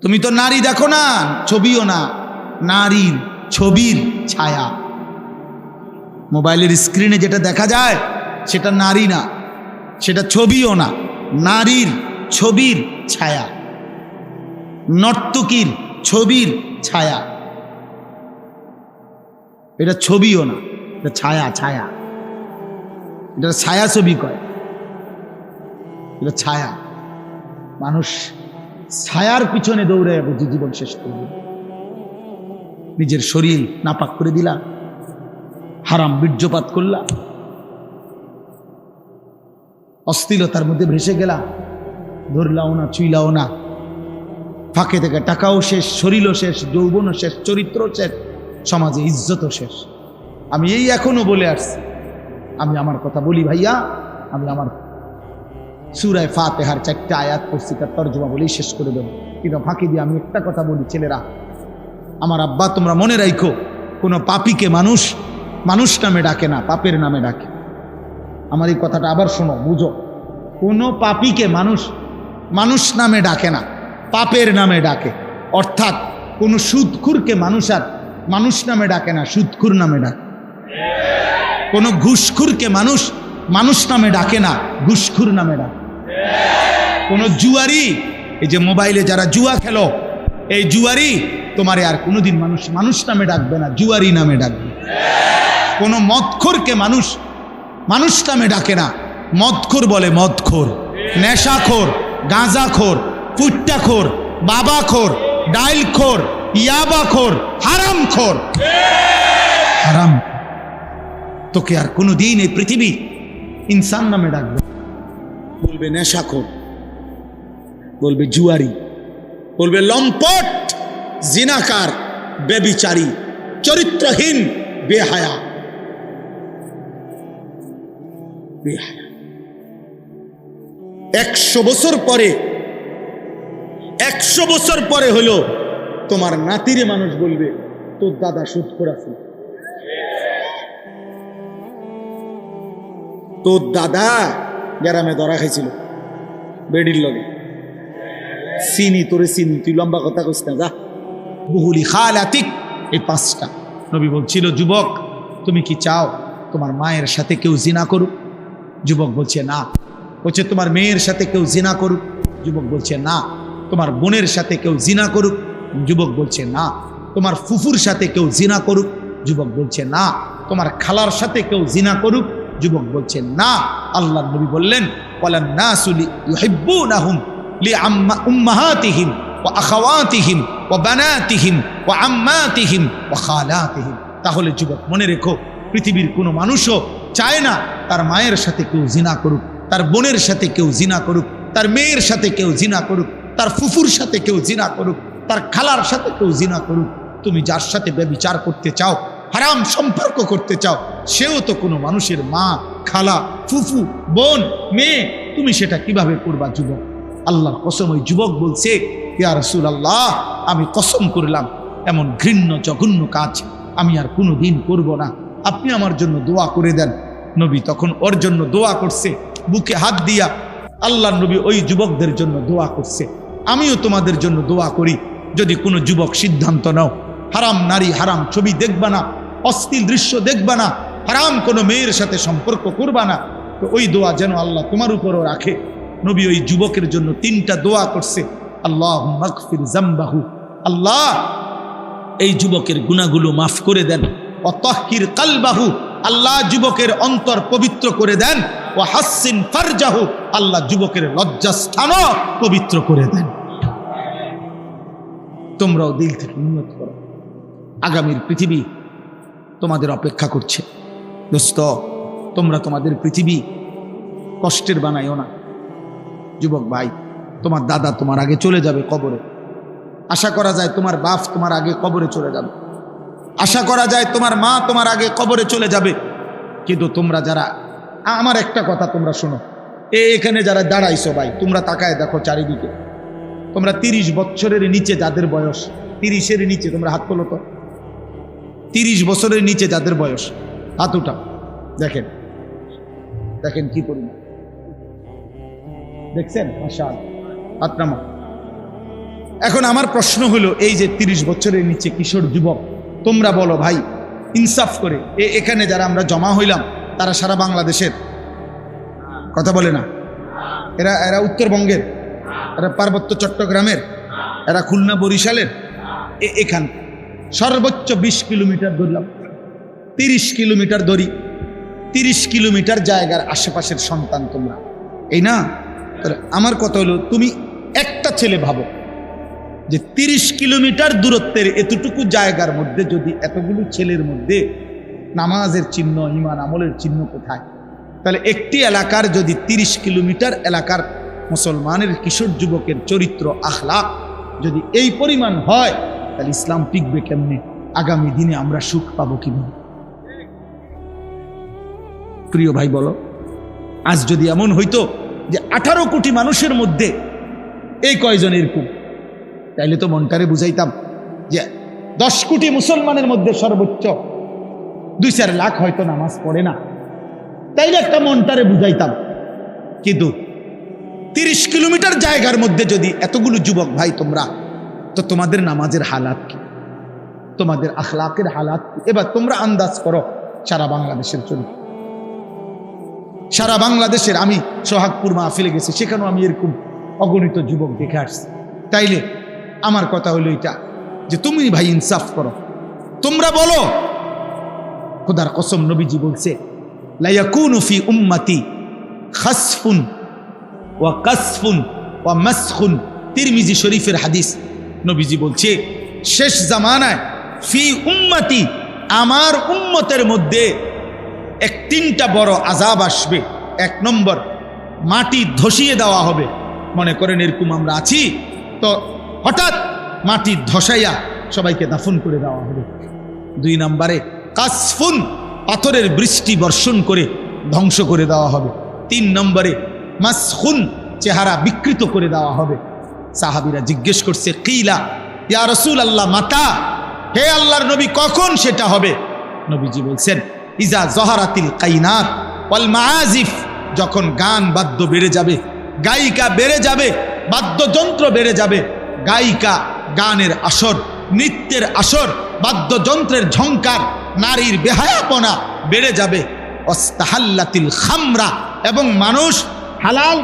তুমি তো নারী দেখো না, ছবিও না, নারীর ছবির ছায়া। মোবাইলের স্ক্রিনে যেটা দেখা যায় সেটা নারী না, সেটা ছবিও না, নারীর ছবির ছায়া, নর্তকীর ছবির ছায়া। এটা ছবিও না, এটা ছায়া। ছায়া, এটা ছায়া ছবি কয়, এটা ছায়া। মানুষ ছায়ার পিছনে দৌড়ে বুঝি জীবন শেষ করবে। নিজের শরীর নাপাক করে দিলা, হারাম বীর্যপাত করলা, অশ্লীলতার মধ্যে ভেসে গেলা, ধরলাও না, ছুইলাও না, ফাঁকে থেকে টাকাও শেষ, শরীরও শেষ, যৌবনও শেষ, চরিত্র শেষ, সমাজে ইজ্জতও শেষ। আমি এই এখনো বলে আসছি, আমি আমার কথা বলি ভাইয়া, আমি আমার সূরা ফাতিহার 4টা আয়াত পড়ছি, তার তর্জমা বলেই শেষ করে দেব। কিন্তু ফাঁকি দিয়ে আমি একটা কথা বলি, ছেলেরা, আমার আব্বা তোমরা মনে রাখো, কোনো পাপীকে মানুষ মানুষ নামে ডাকে না, পাপের নামে ডাকে। আমার এই কথাটা আবার শোনো, বুঝো, কোনো পাপীকে মানুষ মানুষ নামে ডাকে না, পাপের নামে ডাকে। অর্থাৎ কোনো সুদখুরকে মানুষ আর মানুষ নামে ডাকে না, সুদখুর নামে ডাকে। কোনো ঘুষখুরকে মানুষ মানুষ নামে ডাকে না, ঘুষখুর নামে ডাকে। কোনো জুয়ারি, এই যে মোবাইলে যারা জুয়া খেলো, এই জুয়ারি তোমারে আর কোনোদিন মানুষ মানুষ নামে ডাকবে না, জুয়ারি নামে ডাকবে। কোনো মদখোরকে মানুষ মানুষ নামে ডাকে না, মদখোর বলে মদখোর, নেশাখোর, গাঁজাখোর, ফুট্টাখোর, বাবাখোর, ডাইলখোর, ইয়াবাখোর, হারামখোর। হারাম তোকে আর কোনোদিন এই পৃথিবী ইনসান নামে ডাকবে, বলবে নেশাখোর, বলবে জুয়ারি, বলবে লম্পট, জিনাকার, বেবিচারী, চরিত্রহীন, বেহায়া। 100 বছর পরে, 100 বছর পরে হলো তোমার নাতিরে মানুষ বলবে তোর দাদা সুদখোর আছে, তোর দাদা গ্রামে ধরা খাইছিল বেডির লগে, চিনি তোরে চিনি, তুই লম্বা কথা কইস না, যা। বহুলি খালাতিক, এই 5টা। নবী বলছিল, যুবক তুমি কি চাও তোমার মায়ের সাথে কেউ জিনা করুক? যুবক বলছে না। বলছে তোমার মেয়ের সাথে কেউ জিনা করুক? যুবক বলছে না। তোমার বোনের সাথে কেউ জিনা করুক? যুবক বলছে না। তোমার ফুফুর সাথে কেউ জিনা করুক? যুবক বলছে না। তোমার খালার সাথে কেউ জিনা করুক? যুবক বলছে না। আল্লাহর নবী বললেন, ওয়ালান নাসু ইউহিব্বুনাহুম লিউম্মাহাতিহিম ওয়া আখাওয়াতিহিম ওয়া বানাতিহিম ওয়া আম্মাতিহিম ওয়া খালাতিহিম। তাহলে যুবক মনে রেখো, পৃথিবীর কোনো মানুষও চায় না তার মায়ের সাথে কেউ জিনা করুক, তার বোনের সাথে কেউ জিনা করুক, তার মেয়ের সাথে কেউ জিনা করুক, তার ফুফুর সাথে কেউ জিনা করুক, তার খালার সাথে কেউ জিনা করুক। তুমি যার সাথে ব্যভিচার করতে চাও, হারাম সম্পর্ক করতে চাও, সেও তো কোনো মানুষের মা, খালা, ফুফু, বোন, মেয়ে। তুমি সেটা কিভাবে করবা যুবক? আল্লাহর কসম, ওই যুবক বলছে, ইয়া রাসূলুল্লাহ, আমি কসম করলাম এমন ঘৃণ্য জঘন্য কাজ আমি আর কোনো দিন করব না, আপনি আমার জন্য দোয়া করে দেন। নবী তখন ওর জন্য দোয়া করছে, বুকে হাত দিয়া। আল্লাহর নবী ওই যুবকদের জন্য দোয়া করছে। আমিও তোমাদের জন্য দোয়া করি, যদি কোনো যুবক সিদ্ধান্ত নাও হারাম নারী, হারাম ছবি দেখবা না, অশ্লীল দৃশ্য দেখবা না, হারাম কোনো মেয়ের সাথে সম্পর্ক করবা না, তো ওই দোয়া যেন আল্লাহ তোমার উপরও রাখে। নবী ওই যুবকের জন্য 3টা দোয়া করছে। আল্লাহুম্মা গফির যামবাহু, আল্লাহ এই যুবকের গুনাহগুলো মাফ করে দেন। ওয়া তাহহির কলবাহু, আল্লাহ যুবকের অন্তর পবিত্র করে দেন। ওয়া হাসসিন ফারজাহু, আল্লাহ যুবকের লজ্জাস্থানও পবিত্র করে দেন। তোমরাও দিল থেকে নিয়ত করো, আগামীর পৃথিবী তোমাদের অপেক্ষা করছে। দোস্ত, তোমরা তোমাদের পৃথিবী কষ্টের বানাইও না। যুবক ভাই, তোমার দাদা তোমার আগে চলে যাবে কবরে। আশা করা যায় তোমার বাপ তোমার আগে কবরে চলে যাবে, আশা করা যায় তোমার মা তোমার আগে কবরে চলে যাবে। কিন্তু তোমরা যারা, আমার একটা কথা তোমরা শোনো, এখানে যারা দাঁড়াইছো ভাই, তোমরা তাকায় দেখো চারিদিকে, তোমরা 30 বছরের নিচে যাদের বয়স, 30-এর নিচে, তোমরা হাত তোলো তো। 30 বছরের নিচে যাদের বয়স, হাত উঠাও। দেখেন দেখেন কি পরিমাণ, দেখছেন? মাশাআল্লাহ, হাত নামা। এখন আমার প্রশ্ন হলো, এই যে 30 বছরের নিচে কিশোর যুবক, তোমরা বলো ভাই ইনসাফ করে, এখানে যারা আমরা জমা হইলাম তারা সারা বাংলাদেশের? কথা বলে না। এরা উত্তরবঙ্গের, এরা পার্বত্য চট্টগ্রামের, এরা খুলনা বরিশালের। এখান সর্বোচ্চ 20 কিলোমিটার ধরলাম, 30 কিলোমিটার ধরি, 30 কিলোমিটার জায়গার আশেপাশের সন্তান তোমরা, এই না? তাহলে আমার কথা হলো, তুমি একটা ছেলে ভাবো যে 30 কিলোমিটার দূরত্বের এতটুকু জায়গার মধ্যে যদি এতগুলো ছেলের মধ্যে নামাজের চিহ্ন, ঈমান আমলের চিহ্ন কোথায়? তাহলে একটি এলাকার যদি 30 কিলোমিটার এলাকার মুসলমানের কিশোর যুবকের চরিত্র আখলাক যদি এই পরিমাণ হয়, তাহলে ইসলাম টিকবে কেমনে? আগামী দিনে আমরা সুখ পাবো কিভাবে? প্রিয় ভাই বলো, আজ যদি এমন হইতো যে 18 কোটি মানুষের মধ্যে এই কয়জন এরকম, তাইলে তো মনটারে বুঝাইতাম যে 10 কোটি মুসলমানের মধ্যে সর্বোচ্চ 2-4 লাখ হয়তো নামাজ পড়ে না, তাইলে একটা মনটারে বুঝাইতাম। কিন্তু 30 কিলোমিটার জায়গার মধ্যে যদি এতগুলো যুবক ভাই তোমরা, তো তোমাদের নামাজের হালাত কি, তোমাদের আখলাকের হালাত কি? এবার তোমরা আন্দাজ করো সারা বাংলাদেশের জন্য। সারা বাংলাদেশের, আমি সোহাগপুর মাহফিলে গেছি, সেখানেও আমি এরকম অগণিত যুবক দেখে আসছি। তাইলে আমার কথা হলো এটা যে তুমি ভাই ইনসাফ করো, তোমরা বলো। খোদার কসম নবীজি বলছে, লা ইয়াকুনু ফি উম্মতি খাসফুন ওয়া কাসফুন ওয়া মাসখুন। তিরমিজি শরীফের হাদিস। নবীজি বলছে, শেষ জামানায় ফি উম্মতি, আমার উম্মতের মধ্যে 3টা বড় আযাব আসবে। 1 নম্বর, মাটি ধসিয়ে দেওয়া হবে। মনে করেন এরকম আমরা আছি, তো হঠাৎ মাটি ধসাইয়া সবাইকে দাফন করে দেওয়া হবে। 2 নম্বরে কাসফুন, পাথরের বৃষ্টি বর্ষণ করে ধ্বংস করে দেওয়া হবে। 3 নম্বরে মাসখুন, চেহারা বিকৃত করে দেওয়া হবে। সাহাবীরা জিজ্ঞেস করছে, কিলা ইয়া রাসূলুল্লাহ মাতা, হে আল্লাহর নবী কখন সেটা হবে? নবীজি বলছেন, ইজা জহারাতিল কাইনাত ওয়াল মাআজিফ, যখন গান বাদ্য বেড়ে যাবে, গায়িকা বেড়ে যাবে, বাদ্যযন্ত্র বেড়ে যাবে, গায়িকা গানের আসর, নৃত্যের আসর, বাদ্যযন্ত্রের ঝংকার, নারীর বেহায়াপনা বেড়ে যাবে। ওয়াস্তাহাল্লাতিল খামরা, এবং মানুষ হালাল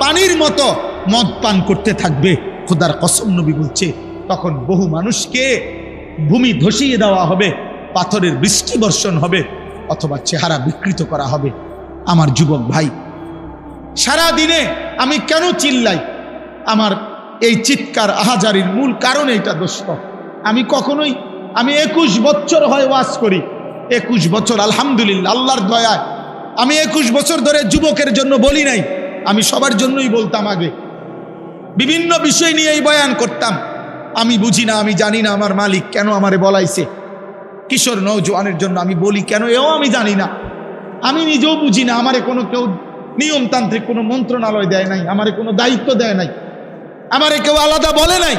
পানির মতো মদ পান করতে থাকবে। খোদার কসম নবী বলছে, তখন বহু মানুষকে ভূমি ধসিয়ে দেওয়া হবে, পাথরের বৃষ্টি বর্ষণ হবে, অথবা চেহারা বিকৃত করা হবে। আমার যুবক ভাই, সারা দিনে আমি কেন চিল্লাই? আমার এই চিৎকার আহাজারির মূল কারণ এইটা দোস্ত। আমি 21 বছর হয় ওয়াজ করি, 21 বছর আলহামদুলিল্লাহ, আল্লাহর দয়ায় আমি 21 বছর ধরে যুবকের জন্য বলি নাই, আমি সবার জন্যই বলতাম। আগে বিভিন্ন বিষয় নিয়েই বয়ান করতাম। আমি বুঝি না, আমি জানি না আমার মালিক কেন আমারে বলাইছে কিশোর নওজোয়ানের জন্য আমি বলি কেন, এও আমি জানি না, আমি নিজেও বুঝি না। আমারে কেউ নিয়মতান্ত্রিক কোনো মন্ত্রণালয় দেয় নাই, আমারে কোনো দায়িত্ব দেয় নাই, আমারে কেউ আলাদা বলে নাই।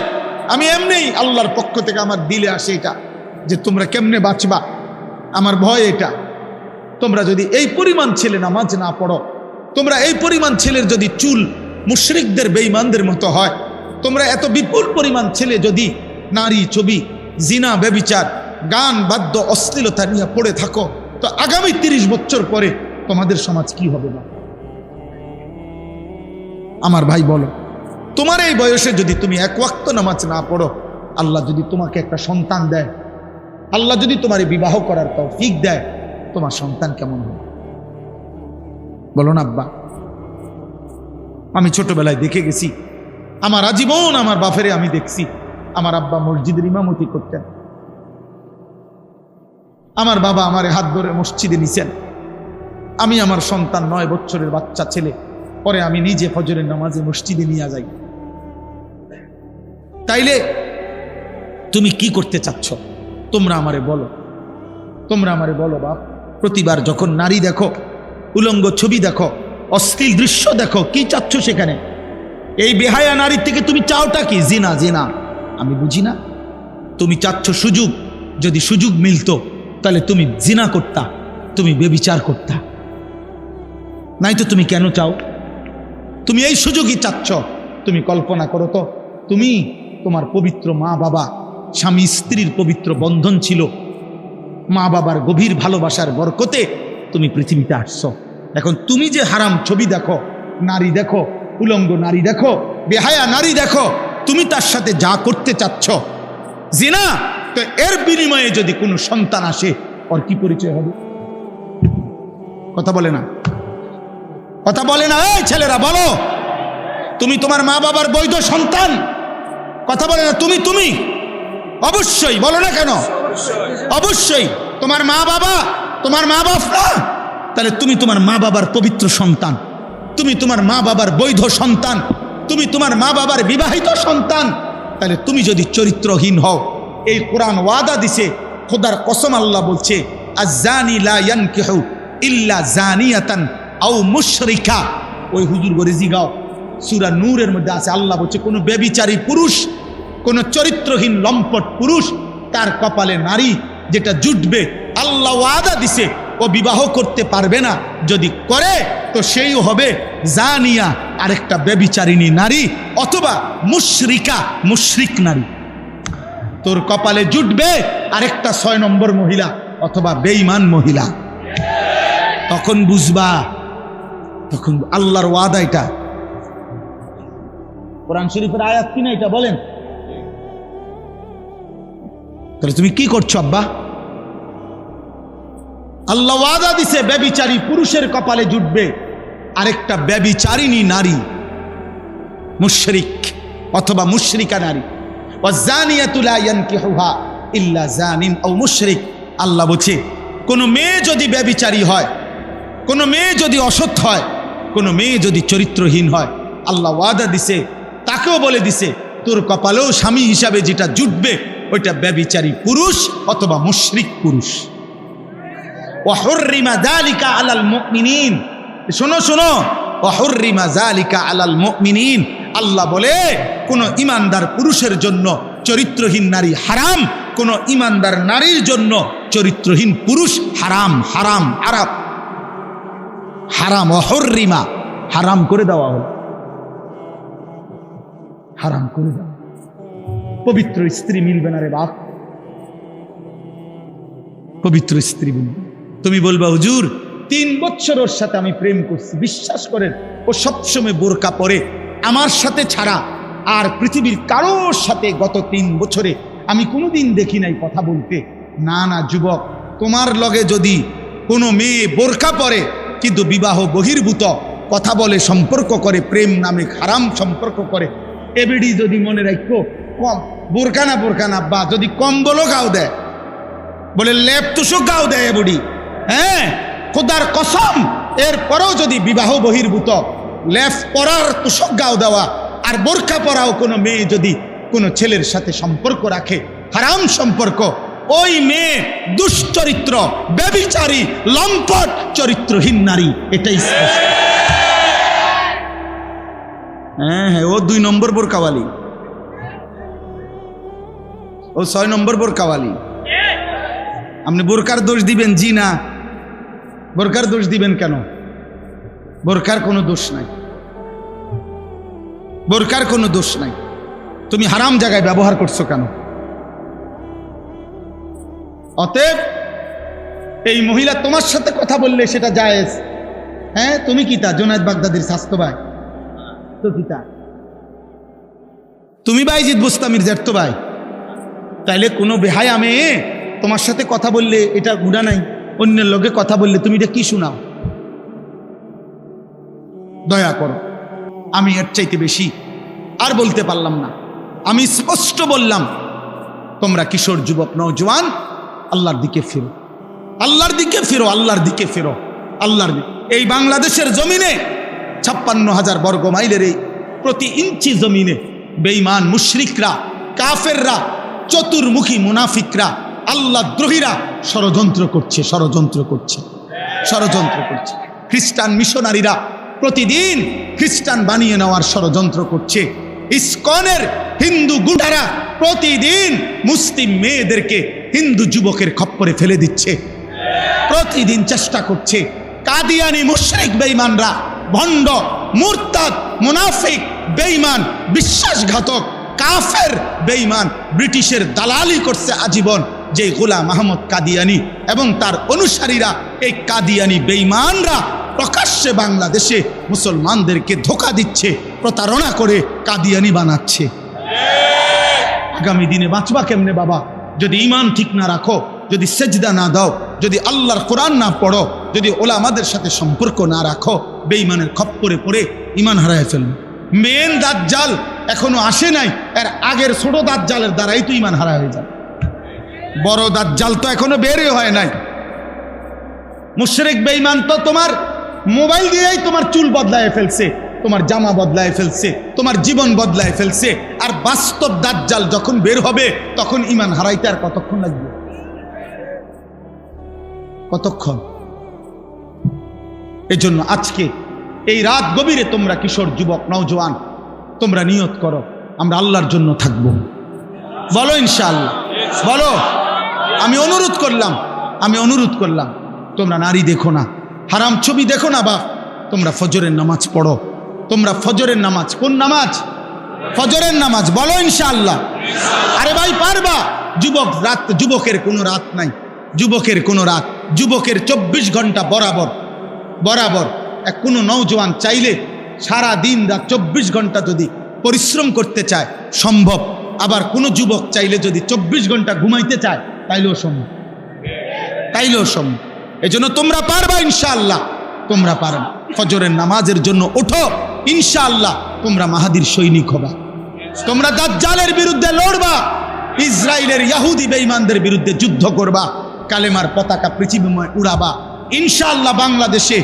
আমি এমনি আল্লাহর পক্ষ থেকে আমার দিলে আসে এটা যে তোমরা কেমনে বাঁচবা। আমার ভয় এটা, তোমরা যদি এই পরিমাণ ছেলে নামাজ না পড়ো, তোমরা এই পরিমাণ ছেলের যদি চুল মুশরিকদের বেঈমানদের মতো হয়, তোমরা এত বিপুল পরিমাণ ছেলে যদি নারী ছবি, জিনা, ব্যভিচার, গান বাদ্য, অশ্লীলতা নিয়ে পড়ে থাকো, তো আগামী 30 বছর পরে তোমাদের সমাজ কি হবে না? আমার ভাই বলো, তোমার এই বয়সে যদি তুমি 1 ওয়াক্ত নামাজ না পড়ো, আল্লাহ যদি তোমাকে একটা সন্তান দেয়, আল্লাহ যদি তোমার বিবাহ করার তৌফিক দেয়, তোমার সন্তান কেমন হবে? বলো না আব্বা। আমি ছোটবেলায় দেখে গেছি, আমার আজীবন আমার বাপেরে আমি দেখছি, আমার আব্বা মসজিদের ইমামতি করতেন, আমার বাবা আমারে হাত ধরে মসজিদে নিছেন। আমি আমার সন্তান 9 বছরের বাচ্চা ছেলে, পরে আমি নিজে ফজরের নামাজে মসজিদে নিয়ে যাই। তাইলে তুমি কি করতে চাচ্ছ? তোমরা আমারে বলো বাপ। প্রতিবার যখন নারী দেখো, উলঙ্গ ছবি দেখো, অশ্লীল দৃশ্য দেখো, কি চাচ্ছ সেখানে? এই বেহায়া নারীর থেকে তুমি চাওটা কি? জিনা। আমি বুঝি না। তুমি চাচ্ছ সুযোগ, যদি সুযোগ মিলতো তাহলে তুমি জিনা করতা, তুমি বেবিচার করতা। নাই তো তুমি কেন চাও? তুমি এই সুযোগই চাচ্ছ, তুমি কল্পনা করো তো, তুমি, তোমার পবিত্র মা বাবা, স্বামী স্ত্রীর পবিত্র বন্ধন ছিল, মা বাবার গভীর ভালোবাসার বরকতে তুমি পৃথিবীতে আসছো। এখন তুমি যে হারাম ছবি দেখো, নারী দেখো, উলঙ্গ নারী দেখো, বেহায়া নারী দেখো, তুমি তার সাথে যা করতে চাচ্ছ জিনা, তো এর বিনিময়ে যদি কোনো সন্তান আসে, ওর কি পরিচয় হবে? কথা বলে না, কথা বলে না। এই ছেলেরা বলো, তুমি তোমার মা বাবার বৈধ সন্তান? কথা বলে না। তুমি অবশ্যই বলো না কেন? অবশ্যই তোমার মা বাবা, তোমার মা বাপ না, তাহলে তুমি তোমার মা বাবার পবিত্র সন্তান, তুমি তোমার মা বাবার বৈধ সন্তান, তুমি তোমার মা বাবার বিবাহিত সন্তান। তাহলে তুমি যদি চরিত্রহীন হও, এই কোরআন ওয়াদা দিছে, খোদার কসম আল্লাহ বলছে, আয-জানি লা ইয়ানকিহু ইল্লা জানিয়াতান আও মুশরিকা। ওই হুজুর গরিজি গাও, সূরা নূরের মধ্যে আছে, আল্লাহ বলছে কোন ব্যভিচারী পুরুষ, কোন চরিত্রহীন লম্পট পুরুষ, তার কপালে নারী যেটা জুটবে, আল্লাহ ওয়াদা দিছে ও বিবাহ করতে পারবে না। যদি করে তো সেই হবে জানিয়া, আরেকটা ব্যভিচারিণী নারী, অথবা মুশরিকা, মুশরিক নারী। তোর কপালে জুটবে আরেকটা 6 নম্বর মহিলা অথবা বেঈমান মহিলা। তখন বুঝবা, তখন আল্লাহর ওয়াদা। এটা কোরআন শরীফের আয়াত কিনা এটা বলেন? তাহলে তুমি কি করছো আব্বা? আল্লাহ ওয়াদা দিছে ব্যভিচারী পুরুষের কপালে জুটবে আরেকটা ব্যভিচারিণী নারী, মুশরিক অথবা মুশরিকা নারী। ওয়াজানিয়াতু লা ইয়ানকিহুহা ইল্লা জানিন আও মুশরিক। আল্লাহ বলছে কোন মেয়ে যদি ব্যভিচারী হয়, কোন মেয়ে যদি অসৎ হয়, কোন মেয়ে যদি চরিত্রহীন হয়, আল্লাহ ওয়াদা দিছে, তাকেও বলে দিছে তোর কপালেও স্বামী হিসাবে যেটা জুটবে ওইটা ব্যভিচারী পুরুষ অথবা মুশরিক পুরুষ। ওয়াহুররিমা যালিকা আলাল মুমিনিন। শোনো শোনো, ওয়াহুররিমা যালিকা আলাল মুমিনিন। আল্লাহ বলে কোন ইমানদার পুরুষের জন্য চরিত্রহীন নারী হারাম, কোন ইমানদার নারীর জন্য চরিত্রহীন পুরুষ হারাম। হারাম হারাম হারাম, ওয়াহুররিমা, হারাম করে দেওয়া হলো, হারাম করে দেওয়া। পবিত্র স্ত্রী মিলবে না রে বাপ, পবিত্র স্ত্রী মিলবে। তুমি বলবা হুজুর 3 বছর ওর সাথে আমি প্রেম করছি, বিশ্বাস করেন ও সবসময় বোরকা পরে, আমার সাথে ছাড়া আর পৃথিবীর কারোর সাথে গত 3 বছরে আমি কোনোদিন দেখি নাই কথা বলতে। না না যুবক, তোমার লগে যদি কোনো মেয়ে বোরকা পরে কিন্তু বিবাহ বহির্ভূত কথা বলে, সম্পর্ক করে, প্রেম নামে হারাম সম্পর্ক করে, এবিডি যদি মনে রাখো কম বোরকা না বা যদি কম্বলও গাও দেয়, বলে লেপ তুষক গাও দেয় এবডি, হ্যাঁ খোদার কসম, এরপরেও যদি বিবাহ বহির্ভূত লেপ পরার তুষক গাও দেওয়া আর বোরকা পরাও কোনো মেয়ে যদি কোনো ছেলের সাথে সম্পর্ক রাখে, হারাম সম্পর্ক, ওই মেয়ে দুশ্চরিত্র, ব্যভিচারী, লম্পট, চরিত্রহীন নারী। এটাই স্পষ্ট। হ্যাঁ হ্যাঁ, ও 2 নম্বর বোরকাওয়ালি, ও 6 নম্বর বোরকাওয়ালি। আপনি বোরকার দোষ দিবেন? জি না, বোরকার দোষ দিবেন কেন? বোরকার কোনো দোষ নাই, বোরকার কোনো দোষ নাই। তুমি হারাম জায়গায় ব্যবহার করছো কেন? অতএব এই মহিলা তোমার সাথে কথা বললে সেটা জায়েজ। হ্যাঁ, তুমি কি তা জুনায়েদ বাগদাদির স্বাস্থ্য ভাই? তো কি তা তুমি বাইজিদ বুস্তামির জ্যাঠতো ভাই? তাইলে কোনো বেহায়া মেয়ে তোমার সাথে কথা বললে এটা গুনাহ নাই, অন্যের লোকে কথা বললে তুমি এটা কি শোনাও? দয়া করো, আমি এর চাইতে বেশি আর বলতে পারলাম না। আমি স্পষ্ট বললাম, তোমরা কিশোর যুবক নওজোয়ান আল্লাহর দিকে ফিরো, আল্লাহর দিকে ফিরো, আল্লাহর দিকে ফিরো, আল্লাহর দিকে। এই বাংলাদেশের জমিনে 56,000 বর্গ মাইলের এই প্রতি ইঞ্চি জমিনে বেঈমান মুশরিকরা, কাফেররা, চতুর্মুখী মুনাফিকরা, আল্লাহ দ্রোহীরা ষড়যন্ত্র করছে, ষড়যন্ত্র করছে, ষড়যন্ত্র করছে। খ্রিস্টান মিশনারিরা প্রতিদিন খ্রিস্টান বানিয়ে নেওয়ার ষড়যন্ত্র করছে। ইসকনের হিন্দু গুন্ডারা প্রতিদিন মুসলিম মেয়েদেরকে হিন্দু যুবকের খপ্পরে ফেলে দিচ্ছে, প্রতিদিন চেষ্টা করছে। কাদিয়ানি মুশরিক বেঈমানরা, ভণ্ড, মুরতাদ, মুনাফিক, বেঈমান, বিশ্বাসঘাতক, কাফের, বেঈমান, ব্রিটিশের দালালি করছে আজীবন যে গোলাম আহমদ কাদিয়ানি এবং তার অনুসারীরা। এই কাদিয়ানি বেঈমানরা প্রকাশ্যে বাংলাদেশে মুসলমানদেরকে ধোঁকা দিচ্ছে, প্রতারণা করে কাদিয়ানি বানাচ্ছে। আগামী দিনে বাঁচবা কেমনে বাবা যদি ঈমান ঠিক না রাখো, যদি সেজদা না দাও, যদি আল্লাহর কোরআন না পড়ো, যদি ওলামাদের সাথে সম্পর্ক না রাখো, বেঈমানের খপ্পরে পড়ে ঈমান হারায় ফেলবে। মেন দাজ্জাল এখনো আসে নাই, এর আগের ছোট দাজ্জালের দ্বারাই তো ঈমান হারা হয়ে যায়। বড় দাজ্জাল তো এখনো বেরই হয় নাই। মুশরিক বেঈমান তো তোমার মোবাইল দিয়েই তোমার চুল বদলায় ফেলছে, তোমার জামা বদলায় ফেলছে, তোমার জীবন বদলায় ফেলছে। আর বাস্তব দাজ্জাল যখন বের হবে তখন ঈমান হারাইতে আর কতক্ষণ লাগবে? কতক্ষণ? এজন্য আজকে এই রাত গভীরে তোমরা কিশোর, যুবক, নওজোয়ান, তোমরা নিয়ত করো আমরা আল্লাহর জন্য থাকব। বলো ইনশাআল্লাহ, বলো। আমি অনুরোধ করলাম তোমরা নারী দেখো না, হারাম ছবি দেখো না বাপ, তোমরা ফজরের নামাজ পড়ো। তোমরা ফজরের নামাজ, কোন নামাজ? ফজরের নামাজ। বলো ইনশাআল্লাহ। আরে ভাই পারবা? যুবক রাত, যুবকের কোনো রাত নাই, যুবকের কোনো রাত, যুবকের 24 ঘন্টা বরাবর। এক কোনো নওজোয়ান চাইলে সারা দিন রাত 24 ঘন্টা যদি পরিশ্রম করতে চায় সম্ভব। আবার কোনো যুবক চাইলে যদি 24 ঘন্টা ঘুমাইতে চায় তাইলেও সম্ভব। এজন্য তোমরা পারবা ইনশাআল্লাহ, তোমরা পারবা। ফজরের নামাজের জন্য ওঠো ইনশাআল্লাহ, তোমরা মাহাদির সৈনিক হবা। তোমরা দাজ্জালের বিরুদ্ধে লড়বা, ইসরায়েলের ইহুদি বেঈমানদের বিরুদ্ধে যুদ্ধ করবা, কালেমার পতাকা পৃথিবীময় উড়াবা ইনশাআল্লাহ। বাংলাদেশে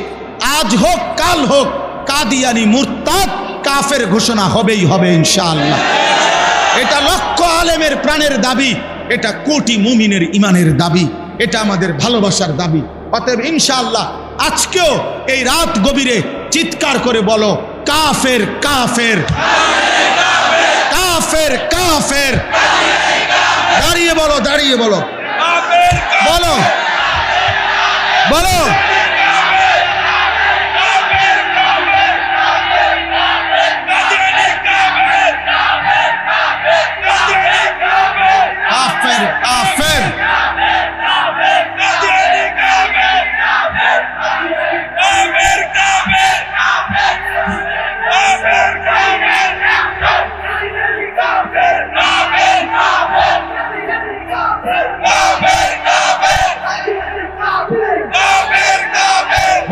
আজ হোক কাল হোক কাদিয়ানি মুরতাদ কাফের ঘোষণা হবেই হবে ইনশাআল্লাহ। এটা লক্ষ আলেমের প্রাণের দাবি, এটা কোটি মুমিনের ঈমানের দাবি, এটা আমাদের ভালোবাসার দাবি। অতএব ইনশাআল্লাহ আজকেও এই রাত গভীরে চিৎকার করে বলো কাফের কাফের কাফের কাফের। দাঁড়িয়ে বলো, দাঁড়িয়ে বলো, বলো বলো।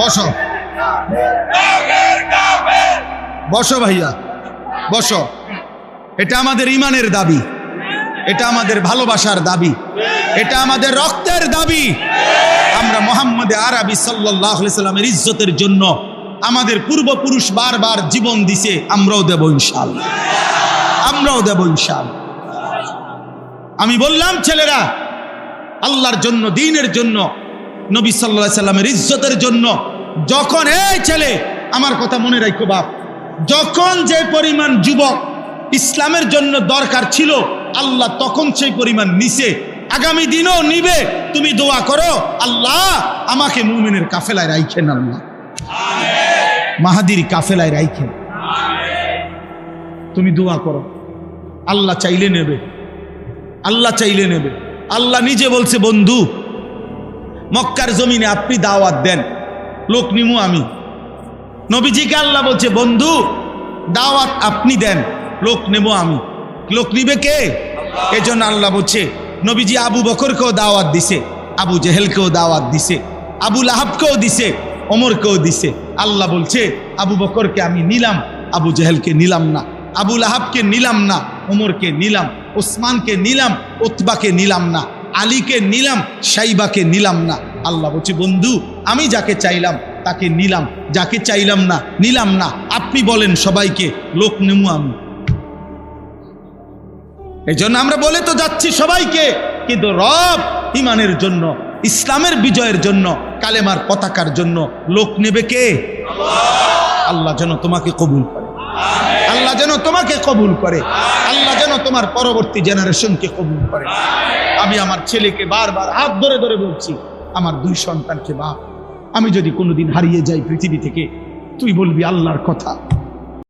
বসো বসো ভাইয়া, বসো। এটা আমাদের ঈমানের দাবি, এটা আমাদের ভালোবাসার দাবি, এটা আমাদের রক্তের দাবি। আমরা মুহাম্মদ আরবি সাল্লাল্লাহু আলাইহি সাল্লামের ইজ্জতের জন্য আমাদের পূর্বপুরুষ বারবার জীবন দিছে, আমরাও দেব ইনশাআল্লাহ, আমরাও দেব ইনশাআল্লাহ। আমি বললাম ছেলেরা, আল্লাহর জন্য, দ্বীনের জন্য, নবী সাল্লাল্লাহু আলাইহি সাল্লামের ইজ্জতের জন্য যখন, এই ছেলে আমার কথা মনে রাখো বাপ, যখন যে পরিমাণ যুবক ইসলামের জন্য দরকার ছিল আল্লাহ তখন সেই পরিমাণ নিছে, আগামী দিনও নিবে। তুমি দোয়া করো আল্লাহ আমাকে মুমিনের কাফেলায় রাখেন, আল্লাহ মাহাদির কাফেলায় রাখেন। তুমি দোয়া করো, আল্লাহ চাইলে নেবে, আল্লাহ চাইলে নেবে। আল্লাহ নিজে বলছে বন্ধু মক্কার জমিনে আপনি দাওয়াত দেন, লোক নিমু আমি। নবীজিকে আল্লাহ বলছে বন্ধু দাওয়াত আপনি দেন, লোক নেব আমি। লোক নিবে কে? এজন্য আল্লাহ বলছে নবীজি আবু বকরকেও দাওয়াত দিছে, আবু জেহেলকেও দাওয়াত দিছে, আবু লাহাবকেও দিছে, ওমরকেও দিছে। আল্লাহ বলছে আবু বকরকে আমি নিলাম, আবু জেহেলকে নিলাম না, আবু লাহাবকে নিলাম না, ওমরকে নিলাম, ওসমানকে নিলাম, উতবাকে নিলাম না, আলীকে নিলাম, সাইবাকে নিলাম না। আল্লাহ বলছে বন্ধু আমি যাকে চাইলাম তাকে নিলাম, যাকে চাইলাম না নিলাম না। আপনি বলেন সবাইকে লোক নেমু আমি। এই জন্য আমরা বলে তো যাচ্ছি সবাইকে, কিন্তু রব ইমানের জন্য, ইসলামের বিজয়ের জন্য, কালেমার পতাকার জন্য লোক নেবে কে? আল্লাহ যেন তোমাকে কবুল করে, আল্লাহ যেন তোমাকে কবুল করে, আল্লাহ যেন তোমার পরবর্তী জেনারেশনকে কবুল করে। আমি আমার ছেলেকে বারবার হাত ধরে ধরে বলছি, আমার 2 সন্তানকে বাপ, আমি যদি কোনোদিন হারিয়ে যাই পৃথিবী থেকে, তুই বলবি আল্লাহর কথা,